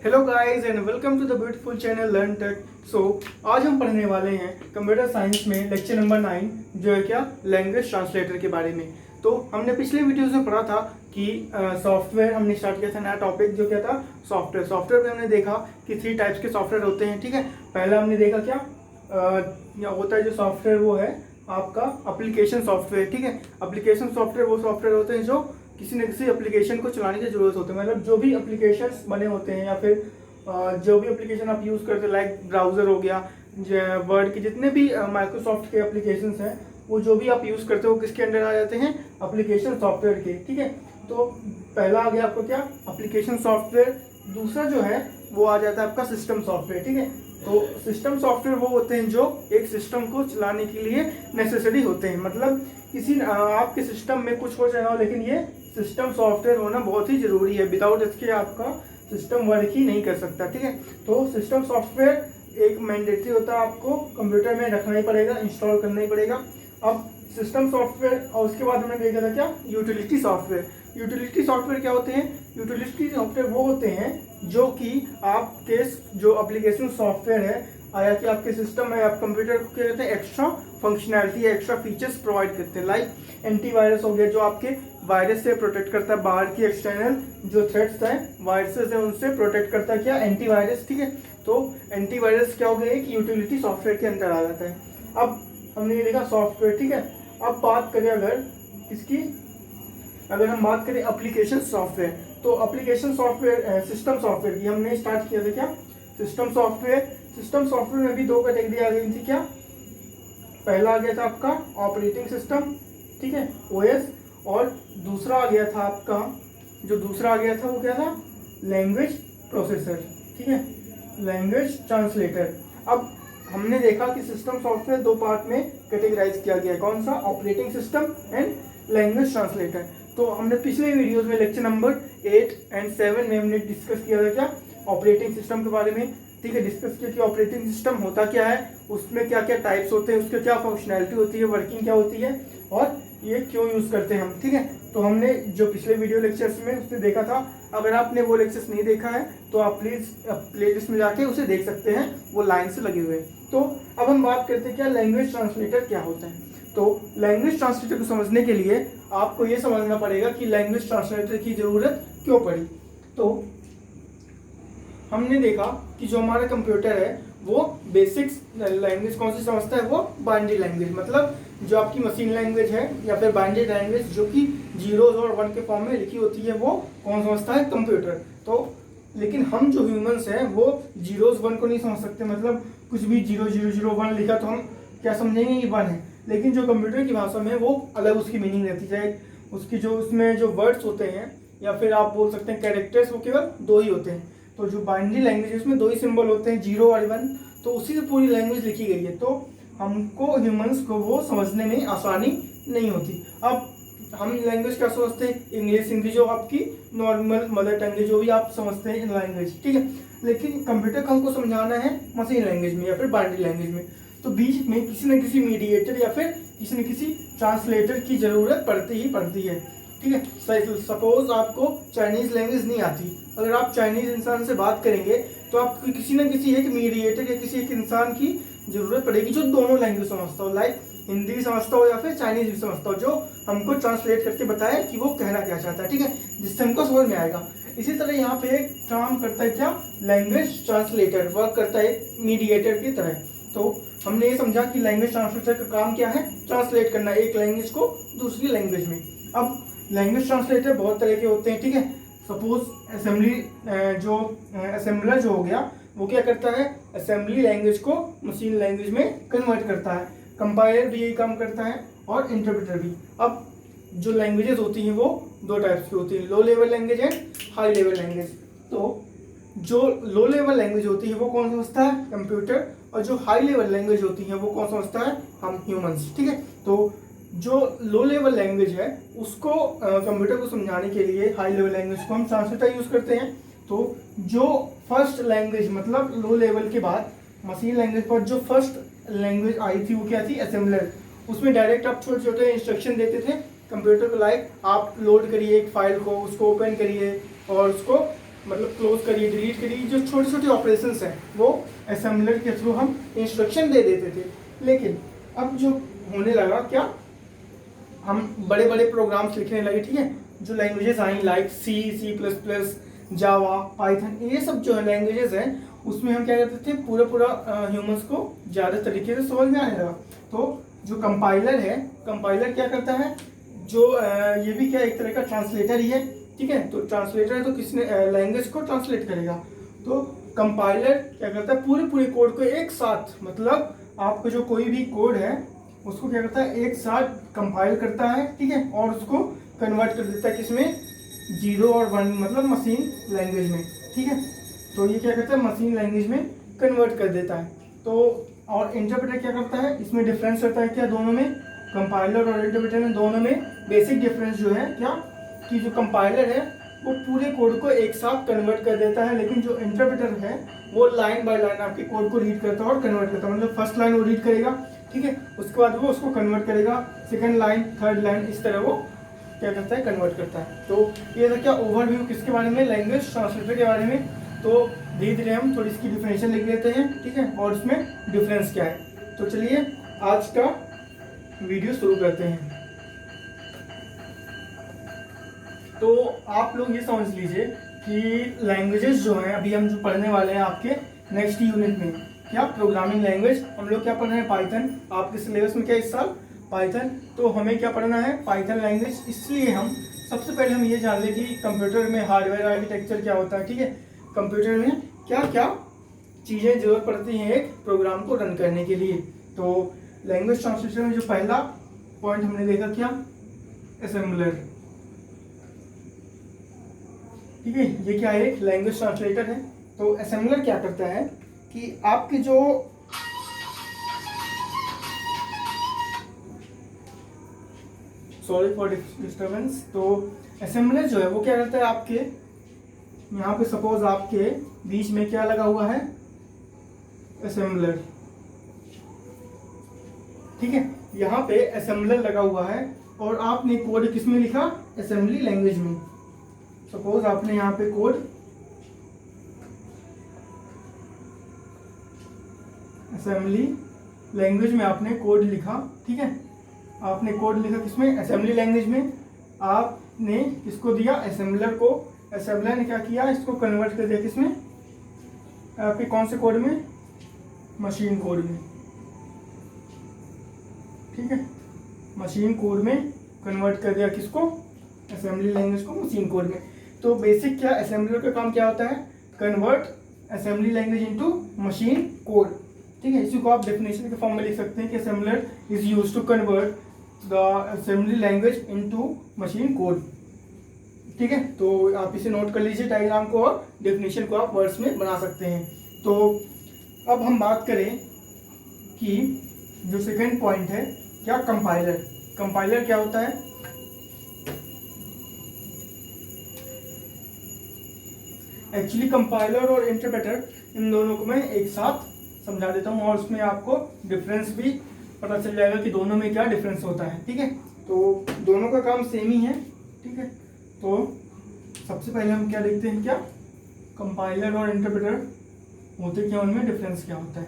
Hello guys and welcome to the beautiful channel learn tech. So आज हम पढ़ने वाले हैं कंप्यूटर साइंस में लेक्चर नंबर 9 जो है क्या लैंग्वेज ट्रांसलेटर के बारे में। तो हमने पिछले वीडियोस में पढ़ा था कि सॉफ्टवेयर हमने स्टार्ट किया था, नया टॉपिक जो क्या था सॉफ्टवेयर में हमने देखा कि 3 टाइप्स के सॉफ्टवेयर होते हैं। ठीक है, पहला हमने देखा क्या होता है जो सॉफ्टवेयर वो है आपका एप्लीकेशन सॉफ्टवेयर। ठीक है, एप्लीकेशन सॉफ्टवेयर वो सॉफ्टवेयर होते हैं जो किसी न किसी एप्लीकेशन को चलाने की जरूरत होती है, मतलब जो भी एप्लीकेशंस बने होते हैं या फिर जो भी एप्लीकेशन आप यूज़ करते हैं लाइक ब्राउज़र हो गया, वर्ड के जितने भी माइक्रोसॉफ्ट के एप्लीकेशंस हैं वो जो भी आप यूज़ करते हो किसके अंडर आ जाते हैं एप्लीकेशन सॉफ्टवेयर के। ठीक है, तो पहला आ गया आपको क्या एप्लीकेशन सॉफ्टवेयर, दूसरा जो है वो आ जाता है आपका सिस्टम सॉफ्टवेयर। ठीक है, तो सिस्टम सॉफ्टवेयर वो होते हैं जो एक सिस्टम को चलाने के लिए नेसेसरी होते हैं, मतलब किसी आपके सिस्टम में कुछ हो जाए लेकिन ये सिस्टम सॉफ्टवेयर होना बहुत ही जरूरी है, विदाउट इसके आपका सिस्टम वर्क ही नहीं कर सकता। ठीक है, तो सिस्टम सॉफ्टवेयर एक मैंडेटरी होता है, आपको कंप्यूटर में रखना ही पड़ेगा, इंस्टॉल करना ही पड़ेगा। अब सिस्टम सॉफ्टवेयर और उसके बाद हमने देखा था क्या यूटिलिटी सॉफ्टवेयर। यूटिलिटी सॉफ्टवेयर क्या होते हैं? यूटिलिटी सॉफ्टवेयर वो होते हैं जो कि आपके जो एप्लीकेशन सॉफ्टवेयर है आया कि आपके सिस्टम में आप कंप्यूटर को क्या कहते हैं एक्स्ट्रा फंक्शनैलिटी या एक्स्ट्रा फीचर्स प्रोवाइड करते हैं। लाइक एंटीवायरस हो गया जो आपके वायरस से प्रोटेक्ट करता है, बाहर की एक्सटर्नल जो थ्रेट्स हैं वायरसेस हैं उनसे प्रोटेक्ट करता है क्या एंटीवायरस। ठीक है, तो एंटीवायरस क्या हो गया एक यूटिलिटी सॉफ्टवेयर के अंदर आ जाता है। अब हमने ये देखा सॉफ्टवेयर। ठीक है, अब बात करें अगर हम बात करें एप्लीकेशन सॉफ्टवेयर, तो एप्लीकेशन सॉफ्टवेयर सिस्टम सॉफ्टवेयर की हमने स्टार्ट किया था क्या सिस्टम सॉफ्टवेयर। सिस्टम सॉफ्टवेयर में भी दो कैटेगरी आ गई थी क्या, पहला आ गया था आपका ऑपरेटिंग सिस्टम, ठीक है ओएस, और दूसरा आ गया था आपका वो क्या था लैंग्वेज प्रोसेसर। ठीक है, लैंग्वेज ट्रांसलेटर। अब हमने देखा कि सिस्टम सॉफ्टवेयर दो पार्ट में कैटेगराइज किया गया है, कौन सा operating system and language translator. तो हमने पिछले वीडियोस में लेक्चर नंबर 8 एंड 7 में हमने डिस्कस किया था क्या ऑपरेटिंग सिस्टम के बारे में। ठीक है, डिस्कस किया कि ऑपरेटिंग सिस्टम होता क्या है, उसमें क्या क्या टाइप्स होते हैं, उसके क्या फंक्शनैलिटी होती है, वर्किंग क्या होती है और ये क्यों यूज करते हैं हम। ठीक है, तो हमने जो पिछले वीडियो लेक्चर्स में उसने देखा था, अगर आपने वो लेक्चर्स नहीं देखा है तो आप प्लीज प्लेलिस्ट में जाके उसे देख सकते हैं, वो लाइन से लगे हुए। तो अब हम बात करते हैं क्या लैंग्वेज ट्रांसलेटर क्या होता है। तो लैंग्वेज ट्रांसलेटर को समझने के लिए आपको ये समझना पड़ेगा कि लैंग्वेज ट्रांसलेटर की जरूरत क्यों पड़ी। तो हमने देखा कि जो हमारा कंप्यूटर है वो बेसिक्स लैंग्वेज कौन सी समझता है, वो बाइनरी लैंग्वेज, मतलब जो आपकी मशीन लैंग्वेज है या फिर बाइनरी लैंग्वेज जो कि जीरोज और 1 के फॉर्म में लिखी होती है वो कौन समझता है कंप्यूटर। तो लेकिन हम जो ह्यूमंस हैं वो जीरोज 1 को नहीं समझ सकते, मतलब कुछ भी 0001 लिखा तो हम क्या समझेंगे ये 1 है, लेकिन जो कंप्यूटर की भाषा में वो अलग उसकी मीनिंग रहती है। उसकी जो उसमें जो वर्ड्स होते हैं या फिर आप बोल सकते हैं कैरेक्टर्स वो केवल 2 ही होते हैं। तो जो बाइनरी लैंग्वेज है उसमें 2 ही सिंबल होते हैं 0 और 1, तो उसी से पूरी लैंग्वेज लिखी गई है, तो हमको ह्यूमंस को वो समझने में आसानी नहीं होती। अब हम लैंग्वेज क्या समझते हैं इंग्लिश जो आपकी नॉर्मल मदर टंग है जो भी आप समझते हैं लैंग्वेज। ठीक है, लेकिन कंप्यूटर को हमको समझाना है मशीन लैंग्वेज में या फिर बाइनरी लैंग्वेज में, तो बीच में किसी न किसी मीडिएटर या फिर किसी न किसी ट्रांसलेटर की जरूरत पड़ती है। ठीक है, सपोज आपको चाइनीज लैंग्वेज नहीं आती, अगर आप चाइनीज इंसान से बात करेंगे तो आपको किसी न किसी एक मीडिएटर या किसी एक इंसान की जरूरत पड़ेगी जो दोनों लैंग्वेज समझता हो, लाइक हिंदी भी समझता हो या फिर चाइनीज भी समझता हो, जो हमको ट्रांसलेट करके बताए कि वो कहना क्या चाहता है। ठीक है, जिससे हमको समझ में आएगा। इसी तरह यहाँ पे एक काम करता है क्या लैंग्वेज ट्रांसलेटर, वर्क करता है मीडिएटर की तरह। तो हमने ये समझा कि लैंग्वेज ट्रांसलेटर का काम क्या है, ट्रांसलेट करना एक लैंग्वेज को दूसरी लैंग्वेज में। अब लैंग्वेज ट्रांसलेटर बहुत तरह के होते हैं। ठीक है, सपोज असेंबलर जो हो गया वो क्या करता है असेंबली लैंग्वेज को मशीन लैंग्वेज में कन्वर्ट करता है, कंपाइलर भी यही काम करता है और इंटरप्रेटर भी। अब जो लैंग्वेजेस होती हैं वो 2 टाइप्स की होती हैं, low level language and high level language. तो जो लो लेवल लैंग्वेज होती है वो कौन समझता है कंप्यूटर, और जो हाई लेवल लैंग्वेज होती है वो कौन समझता है हम ह्यूमंस। ठीक है, तो जो लो लेवल लैंग्वेज है उसको कंप्यूटर को समझाने के लिए हाई लेवल लैंग्वेज को हम ट्रांसलेटर यूज करते हैं। तो जो फर्स्ट लैंग्वेज मतलब लो लेवल के बाद मशीन लैंग्वेज पर जो फर्स्ट लैंग्वेज आई थी वो क्या थी असेंबलर। उसमें डायरेक्ट आप छोटे छोटे इंस्ट्रक्शन देते थे कंप्यूटर को, लाइक आप लोड करिए एक फाइल को, उसको ओपन करिए और उसको मतलब क्लोज करिए, डिलीट करिए, जो छोटे छोटे ऑपरेशंस हैं वो असेंबलर के थ्रू हम इंस्ट्रक्शन दे देते थे। लेकिन अब जो होने लगा क्या, हम बड़े बड़े प्रोग्राम्स लिखने लगे, ठीक है। जो languages I like C++, Java, Python, ये सब जो लैंग्वेजेस हैं उसमें हम क्या करते थे, पूरा ह्यूमंस को ज़्यादा तरीके से समझ में आने लगा। तो जो कंपाइलर है, कंपाइलर क्या करता है, जो ये भी क्या एक तरह का ट्रांसलेटर ही है, ठीक है। तो ट्रांसलेटर है तो किसने लैंग्वेज को ट्रांसलेट करेगा, तो कंपाइलर क्या करता है, पूरे कोड को एक साथ, मतलब आपका जो कोई भी कोड है उसको क्या करता है, एक साथ कंपाइल करता है, ठीक है, और उसको कन्वर्ट कर देता है किसमें, 0 और 1, मतलब मशीन लैंग्वेज में, ठीक है। तो ये क्या करता है, मशीन लैंग्वेज में कन्वर्ट कर देता है। तो और इंटरप्रेटर क्या करता है, इसमें डिफरेंस रहता है क्या दोनों में, कंपाइलर और इंटरप्रेटर में, दोनों में बेसिक डिफरेंस जो है क्या, कि जो कंपाइलर है वो पूरे कोड को एक साथ कन्वर्ट कर देता है, लेकिन जो इंटरप्रेटर है वो लाइन बाय लाइन आपके कोड को रीड करता है और कन्वर्ट करता है। मतलब फर्स्ट लाइन वो रीड करेगा, ठीक है, उसके बाद वो उसको कन्वर्ट करेगा, सेकंड लाइन, थर्ड लाइन, इस तरह वो क्या करता है, कन्वर्ट करता है। तो ये था क्या ओवरव्यू किसके बारे में, लैंग्वेज ट्रांसलेटर के बारे में। तो धीरे धीरे हम थोड़ी इसकी डिफिनेशन लिख लेते हैं, ठीक है, और इसमें डिफरेंस क्या है। तो चलिए आज का वीडियो शुरू करते हैं। तो आप लोग ये समझ लीजिए कि लैंग्वेजेस जो हैं अभी हम जो पढ़ने वाले हैं आपके नेक्स्ट यूनिट में, क्या प्रोग्रामिंग लैंग्वेज, हम लोग क्या पढ़ रहे हैं, पाइथन। आपके सिलेबस में क्या इस साल पाइथन, तो हमें क्या पढ़ना है, पाइथन लैंग्वेज। इसलिए हम सबसे पहले हम ये जान लें कि कंप्यूटर में हार्डवेयर आर्किटेक्चर क्या होता है, ठीक है। कंप्यूटर में क्या क्या चीज़ें जरूरत पड़ती हैं एक प्रोग्राम को रन करने के लिए। तो लैंग्वेज ट्रांसलेशन में जो पहला पॉइंट हमने देखा क्या, असेंबलर, ठीक है। ये क्या है, एक लैंग्वेज ट्रांसलेटर है। तो असेंबलर क्या करता है कि आपके जो सॉरी फॉर डिस्टर्बेंस, तो असेंबलर जो है वो क्या करता है, आपके यहाँ पे सपोज आपके बीच में क्या लगा हुआ है, असेंबलर, ठीक है। यहाँ पे असेंबलर लगा हुआ है और आपने कोड किस में लिखा, असेंबली लैंग्वेज में। सपोज आपने यहाँ पे कोड असेंबली लैंग्वेज में आपने कोड लिखा, ठीक है। आपने कोड लिखा किसमें, असेंबली लैंग्वेज में। आपने इसको दिया असेंबलर को, असेंबलर ने क्या किया, इसको कन्वर्ट कर दिया किसमें, आपके कौन से कोड में, मशीन कोड में, ठीक है। मशीन कोड में कन्वर्ट कर दिया किसको, असेंबली लैंग्वेज को मशीन कोड में। तो बेसिक क्या असेंबलर का काम क्या होता है, convert assembly language into machine code, ठीक है। इसी को आप डेफिनेशन के फॉर्म में लिख सकते हैं कि assembler is used to convert the assembly language into machine code, ठीक है। तो आप इसे नोट कर लीजिए डायग्राम को, और डेफिनेशन को आप वर्ड्स में बना सकते हैं। तो अब हम बात करें कि जो सेकंड पॉइंट है क्या, कंपाइलर। कंपाइलर क्या होता है, एक्चुअली कंपाइलर और इंटरप्रेटर, इन दोनों को मैं एक साथ समझा देता हूँ और उसमें आपको डिफरेंस भी पता चल जाएगा कि दोनों में क्या डिफरेंस होता है, ठीक है। तो दोनों का काम सेम ही है, ठीक है। तो सबसे पहले हम क्या देखते हैं, क्या कंपाइलर और इंटरप्रेटर होते क्या, उनमें डिफरेंस क्या होता है।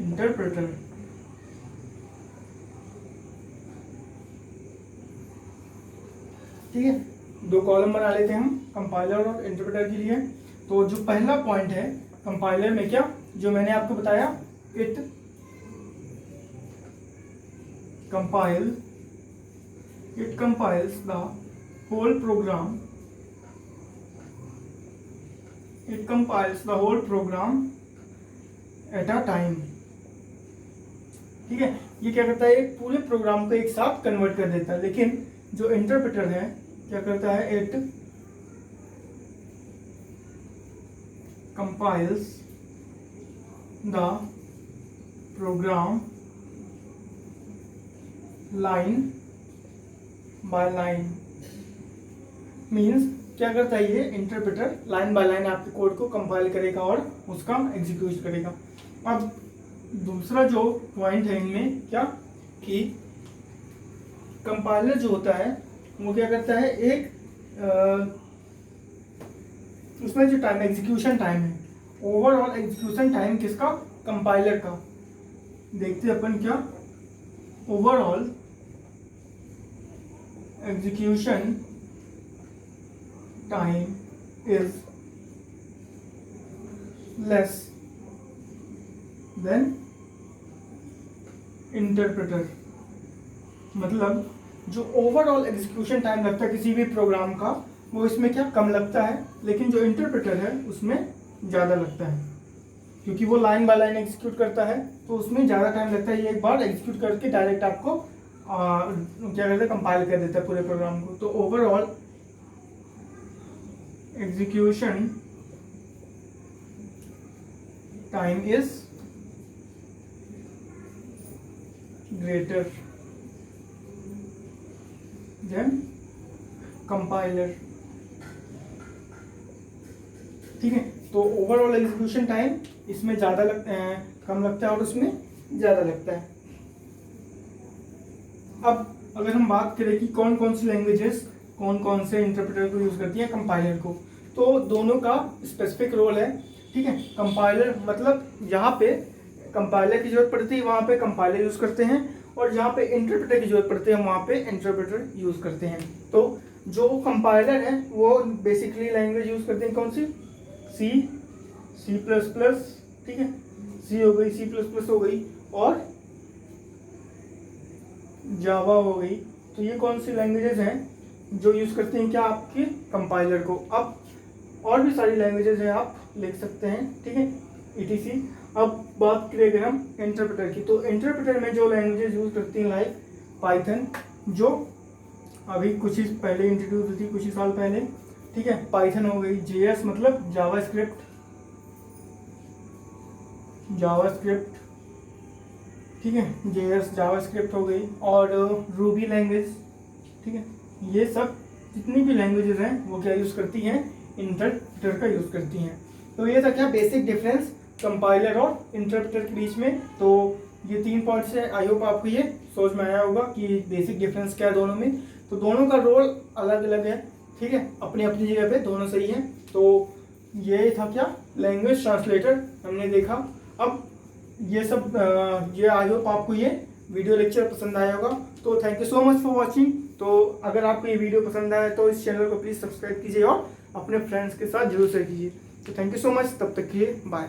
इंटरप्रेटर, ठीक है, दो कॉलम बना लेते हैं हम कंपाइलर और इंटरप्रेटर के लिए। तो जो पहला पॉइंट है कंपाइलर में क्या, जो मैंने आपको बताया, it compiles the whole program, it compiles the whole program at a time, ठीक है। ये क्या करता है, पूरे प्रोग्राम को एक साथ कन्वर्ट कर देता है। लेकिन जो इंटरप्रेटर है क्या करता है, it compiles the program line by line, means क्या करता है, ये इंटरप्रेटर लाइन बाय लाइन आपके कोड को कंपाइल करेगा और उसका एग्जीक्यूट करेगा। अब दूसरा जो पॉइंट है इनमें क्या, कि कंपाइलर जो होता है वो क्या करता है, एक उसमें जो टाइम एग्जीक्यूशन टाइम है, ओवरऑल एग्जीक्यूशन टाइम किसका, कंपाइलर का। देखते हैं अपन क्या, overall execution time is less than interpreter. मतलब जो ओवरऑल एग्जीक्यूशन टाइम लगता है किसी भी प्रोग्राम का, वो इसमें क्या कम लगता है, लेकिन जो इंटरप्रेटर है उसमें ज़्यादा लगता है, क्योंकि वो लाइन बाय लाइन एग्जीक्यूट करता है तो उसमें ज़्यादा टाइम लगता है। ये एक बार एग्जीक्यूट करके डायरेक्ट आपको क्या कहते हैं, कंपाइल कर देता है पूरे प्रोग्राम को। तो overall execution time is greater than compiler. ठीक है, तो ओवरऑल एग्जीक्यूशन टाइम इसमें ज़्यादा कम लगता है और उसमें ज़्यादा लगता है। अब अगर हम बात करें कि कौन कौन सी लैंग्वेजेस कौन कौन से इंटरप्रेटर को यूज़ करती है कंपाइलर को, तो दोनों का स्पेसिफिक रोल है। ठीक है, कंपाइलर मतलब जहाँ पे कंपाइलर की जरूरत पड़ती है वहाँ पे कंपाइलर यूज़ करते हैं, और जहाँ पे इंटरप्रेटर की जरूरत पड़ती है वहाँ पे इंटरप्रेटर यूज़ करते हैं। तो जो कंपाइलर है वो बेसिकली लैंग्वेज यूज़ करते हैं कौन सी, सी, सी प्लस प्लस, ठीक है, सी हो गई, सी प्लस प्लस हो गई, और जावा हो गई। तो ये कौन सी लैंग्वेजेस हैं जो यूज़ करते हैं क्या, आपके कंपाइलर को। अब और भी सारी लैंग्वेजेस हैं, आप लिख सकते हैं, ठीक है, etc। अब बात करें अगर हम इंटरप्रेटर की, तो इंटरप्रेटर में जो लैंग्वेजेस यूज़ करती हैं लाइक पाइथन, जो अभी कुछ ही पहले इंट्रोड्यूस हुई थी, कुछ ही साल पहले। ठीक है, पाइथन हो गई, JS मतलब जावास्क्रिप्ट, ठीक है, JS जावास्क्रिप्ट हो गई, और रूबी लैंग्वेज। ठीक है, ये सब जितनी भी लैंग्वेजेस हैं वो क्या यूज़ करती हैं, इंटरप्रेटर का यूज़ करती हैं। तो ये था क्या बेसिक डिफरेंस कंपाइलर और इंटरप्रेटर के बीच में। तो ये 3 पॉइंट्स है, आई होप आपको ये सोच में आया होगा कि बेसिक डिफरेंस क्या है दोनों में। तो दोनों का रोल अलग अलग है, ठीक है, अपनी अपनी जगह पे दोनों सही हैं। तो ये था क्या, लैंग्वेज ट्रांसलेटर हमने देखा। अब ये सब ये आई होप आपको ये वीडियो लेक्चर पसंद आया होगा। तो thank you so much for watching. तो अगर आपको ये वीडियो पसंद आया तो इस चैनल को प्लीज़ सब्सक्राइब कीजिए और अपने फ्रेंड्स के साथ जरूर शेयर कीजिए। तो थैंक यू सो मच, तब तक के लिए बाय।